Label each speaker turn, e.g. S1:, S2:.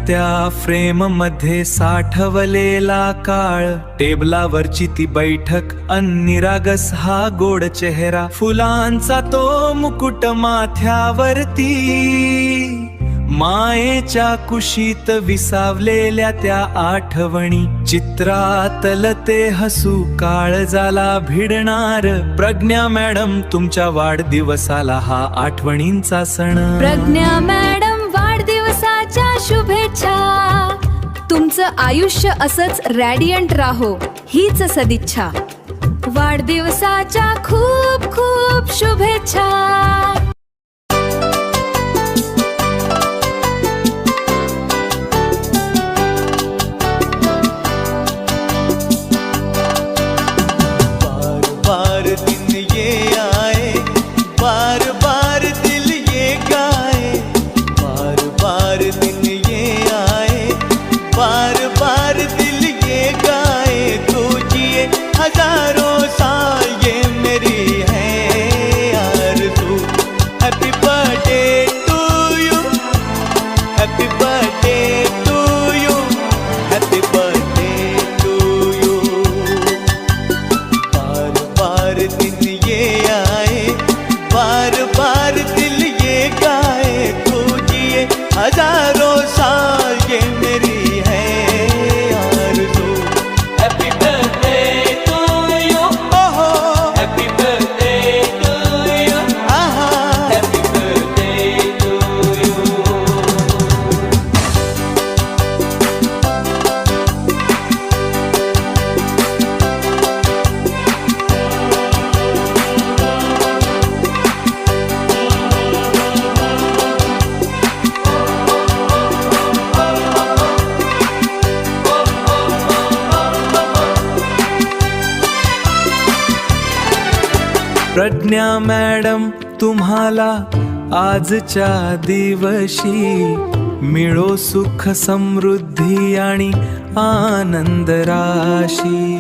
S1: त्या फ्रेम मध्ये साठवलेला काळ, टेबलावरची ती बैठक अन निरागस हा गोड चेहरा, फुलांचा तो मुकुट माथ्यावरती, मायेच्या कुशीत विसावलेल्या त्या आठवणी, चित्रातल ते हसू काळजाला भिडणार. प्रज्ञा मॅडम तुमच्या वाढदिवसाला हा आठवणींचा सण.
S2: प्रज्ञा मॅडम वाढदिवसाच्या शुभेच्छा. तुमचं आयुष्य असंच रॅडियंट राहो हीच सदिच्छा. वाढदिवसाच्या खूप खूप शुभेच्छा.
S3: हजारों साल ये मेरी है आरज़ू. Happy birthday to you, happy birthday to you, happy birthday to you. बार बार दिन ये आए, बार बार दिल ये गाए, तू जिए हजारों साल ये मेरी है आरज़ू. हैप्पी बर्थडे
S1: प्रज्ञा मॅडम तुम्हाला आजच्या दिवशी मिळो सुख समृद्धी आणि आनंद राशी.